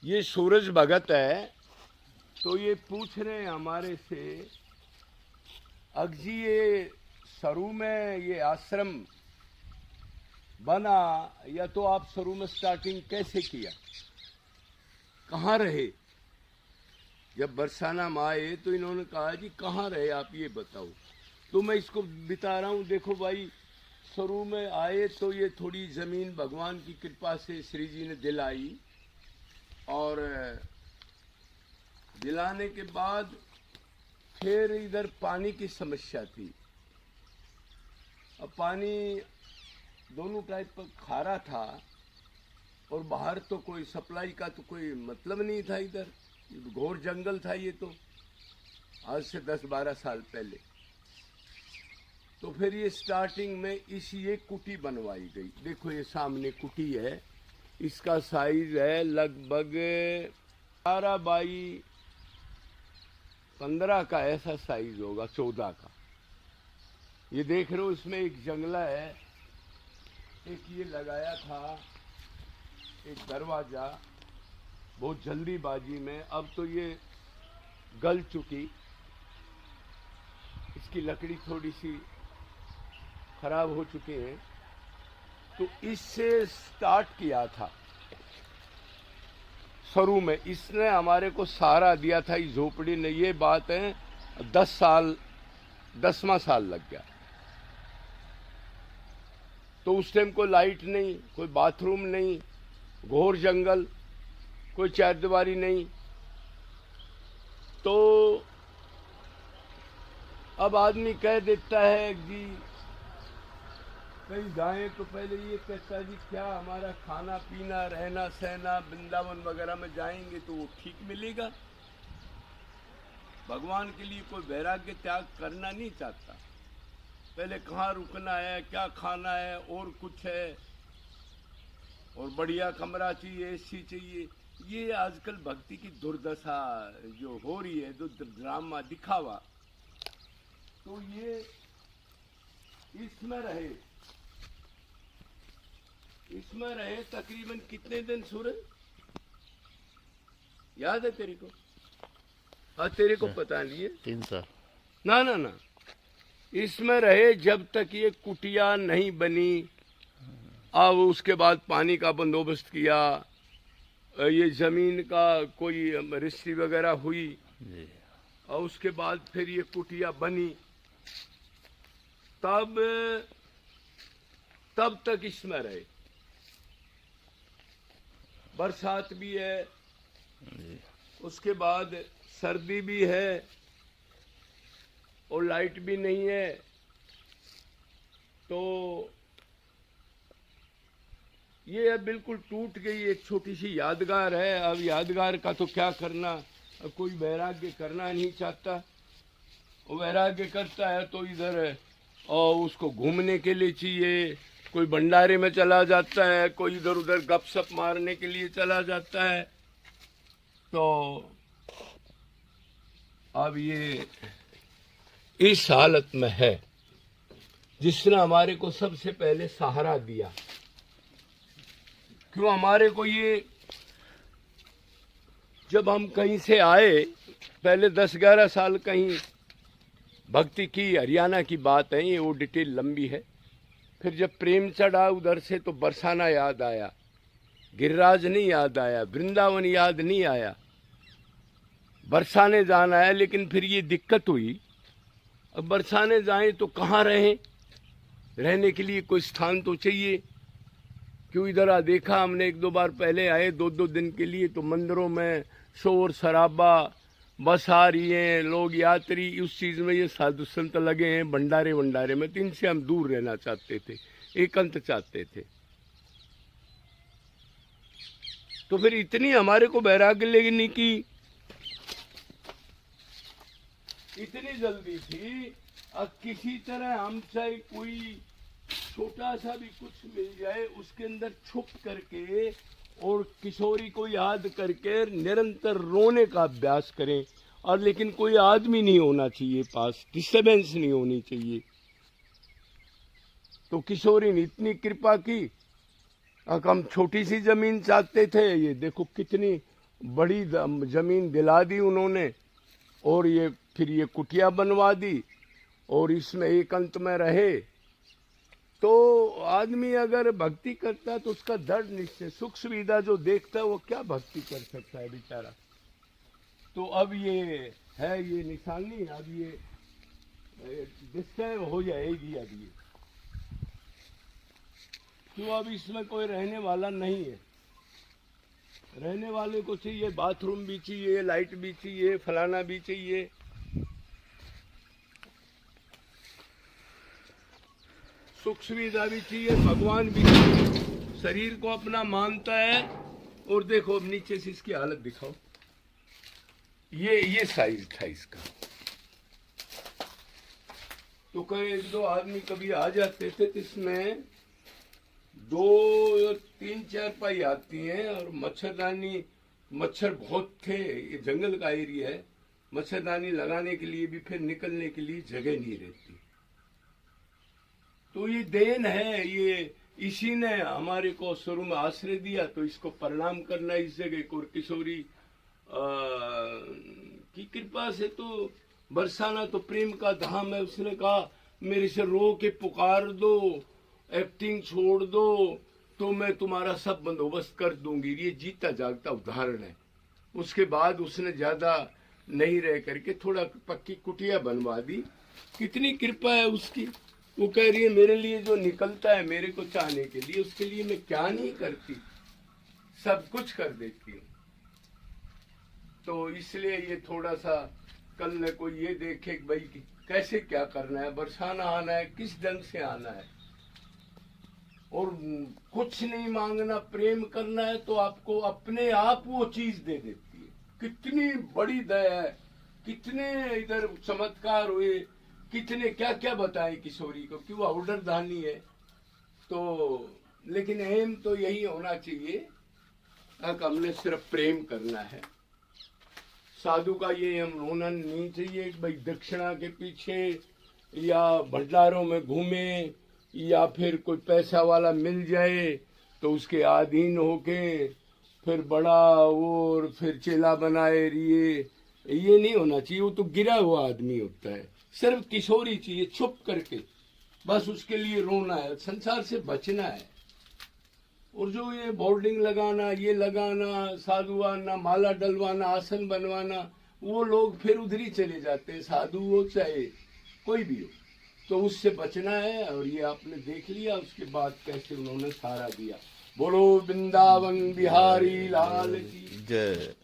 ये सूरज भगत है, तो ये पूछ रहे हैं हमारे से, अगजी ये सरू में ये आश्रम बना, या तो आप सरू में स्टार्टिंग कैसे किया, कहाँ रहे? जब बरसाना में आए तो इन्होंने कहा जी कहाँ रहे आप, ये बताओ। तो मैं इसको बता रहा हूँ, देखो भाई, सरू में आए तो ये थोड़ी ज़मीन भगवान की कृपा से श्री जी ने दिलाई, और दिलाने के बाद फिर इधर पानी की समस्या थी। अब पानी दोनों टाइप का खारा था, और बाहर तो कोई सप्लाई का तो कोई मतलब नहीं था, इधर घोर जंगल था ये तो, आज से 10-12 साल पहले। तो फिर ये स्टार्टिंग में ये कुटी बनवाई गई। देखो ये सामने कुटी है, इसका साइज है लगभग 12 बाई 15 का, ऐसा साइज होगा, 14 का। ये देख रहे हो, इसमें एक जंगला है, एक ये लगाया था, एक दरवाजा, बहुत जल्दीबाजी में। अब तो ये गल चुकी, इसकी लकड़ी थोड़ी सी खराब हो चुकी है। तो इससे स्टार्ट किया था शुरू में, इसने हमारे को सहारा दिया था इस झोपड़ी ने। ये बात है 10वां साल लग गया। तो उस टाइम कोई लाइट नहीं, कोई बाथरूम नहीं, घोर जंगल, कोई चारदीवारी नहीं। तो अब आदमी कह देता है जी कहीं जाए तो पहले ये कहता है जी क्या हमारा खाना पीना रहना सहना वृंदावन वगैरह में जाएंगे तो वो ठीक मिलेगा। भगवान के लिए कोई वैराग्य त्याग करना नहीं चाहता। पहले कहाँ रुकना है, क्या खाना है, और कुछ है, और बढ़िया कमरा चाहिए, एसी चाहिए। ये आजकल भक्ति की दुर्दशा जो हो रही है, जो ड्रामा दिखावा। तो ये इसमें रहे तकरीबन कितने दिन सूरज, याद है तेरे को? हाँ, तेरे को पता नहीं है। 3 साल। ना, इसमें रहे जब तक ये कुटिया नहीं बनी। अब उसके बाद पानी का बंदोबस्त किया, ये जमीन का कोई रजिस्ट्री वगैरह हुई, और उसके बाद फिर ये कुटिया बनी। तब तक इसमें रहे। बरसात भी है, उसके बाद सर्दी भी है, और लाइट भी नहीं है। तो ये अब बिल्कुल टूट गई, एक छोटी सी यादगार है। अब यादगार का तो क्या करना, अब कोई वैराग्य करना नहीं चाहता। वो वैराग्य करता है तो इधर और उसको घूमने के लिए चाहिए, कोई भंडारे में चला जाता है, कोई इधर उधर गपशप मारने के लिए चला जाता है। तो अब ये इस हालत में है। जिसने हमारे को सबसे पहले सहारा दिया, क्यों हमारे को ये, जब हम कहीं से आए, पहले 10-11 साल कहीं भक्ति की, हरियाणा की बात है ये, वो डिटेल लंबी है। फिर जब प्रेम चढ़ा उधर से, तो बरसाना याद आया, गिरिराज नहीं याद आया, वृंदावन याद नहीं आया, बरसाने जाना है। लेकिन फिर ये दिक्कत हुई, अब बरसाने जाएं तो कहाँ रहें, रहने के लिए कोई स्थान तो चाहिए। क्यों इधर देखा हमने, 1-2 बार पहले आए 2-2 दिन के लिए, तो मंदिरों में शोर शराबा, बस आ रही हैं, लोग यात्री, उस चीज़ में ये साधु संत लगे हैं भंडारे में। तो इनसे हम दूर रहना चाहते थे, एकांत चाहते थे। तो फिर इतनी हमारे को वैराग्य लेने की इतनी जल्दी थी, अब किसी तरह हम चाहे कोई छोटा सा भी कुछ मिल जाए, उसके अंदर छुप करके और किशोरी को याद करके निरंतर रोने का अभ्यास करें। और लेकिन कोई आदमी नहीं होना चाहिए पास, डिस्टर्बेंस नहीं होनी चाहिए। तो किशोरी ने इतनी कृपा की। अब हम छोटी सी जमीन चाहते थे, ये देखो कितनी बड़ी जमीन दिला दी उन्होंने, और ये फिर ये कुटिया बनवा दी, और इसमें एकांत में रहे। तो आदमी अगर भक्ति करता है तो उसका दृढ़ निश्चय, सुख सुविधा जो देखता है वो क्या भक्ति कर सकता है बेचारा। तो अब ये है, ये निशानी, अब ये निश्चय हो जाएगी। अब ये क्यों, अब इसमें कोई रहने वाला नहीं है। रहने वाले को चाहिए बाथरूम भी चाहिए, लाइट भी चाहिए, फलाना भी चाहिए। सुख सुविधा भी चाहिए, भगवान भी चाहिए। शरीर को अपना मानता है। और देखो अब नीचे से इसकी हालत दिखाओ, ये साइज था इसका। तो कई एक दो आदमी कभी आ जाते थे तो इसमें 2 3 4 पाई आती हैं, और मच्छरदानी, मच्छर बहुत थे, ये जंगल का एरिया है, मच्छरदानी लगाने के लिए भी फिर निकलने के लिए जगह नहीं रहती। तो ये देन है, ये इसी ने हमारे को शुरू में आश्रय दिया, तो इसको प्रणाम करना इस जगह को। और किशोरी की कृपा से तो बरसाना तो प्रेम का धाम है। उसने कहा मेरे से रो के पुकार दो, एक्टिंग छोड़ दो, तो मैं तुम्हारा सब बंदोबस्त कर दूंगी। ये जीता जागता उदाहरण है। उसके बाद उसने ज्यादा नहीं रह करके थोड़ा पक्की कुटिया बनवा दी। कितनी कृपा है उसकी। वो कह रही है मेरे लिए जो निकलता है मेरे को चाहने के लिए, उसके लिए मैं क्या नहीं करती, सब कुछ कर देती हूँ। तो इसलिए ये थोड़ा सा कल न कोई ये देखे कि भाई कैसे क्या करना है, बरसाना आना है, किस ढंग से आना है, और कुछ नहीं मांगना, प्रेम करना है तो आपको अपने आप वो चीज दे देती है। कितनी बड़ी दया है, कितने इधर चमत्कार हुए, कितने क्या क्या बताएं किशोरी को कि वो ऑर्डर दानी है। तो लेकिन एम तो यही होना चाहिए कि हमने सिर्फ प्रेम करना है। साधु का ये हम होना नहीं चाहिए कि भाई दक्षिणा के पीछे या भंडारों में घूमे, या फिर कोई पैसा वाला मिल जाए तो उसके अधीन होके फिर बड़ा और फिर चेला बनाए रहिए, ये नहीं होना चाहिए। वो तो गिरा हुआ आदमी होता है। सिर्फ किशोरी चाहिए चुप करके, बस उसके लिए रोना है, संसार से बचना है। और जो ये बोर्डिंग लगाना, ये लगाना, साधु आना, माला डलवाना, आसन बनवाना, वो लोग फिर उधर ही चले जाते हैं, साधु हो चाहे कोई भी हो। तो उससे बचना है। और ये आपने देख लिया उसके बाद कैसे उन्होंने सारा दिया। बोलो वृंदावन बिहारी लाल की जय।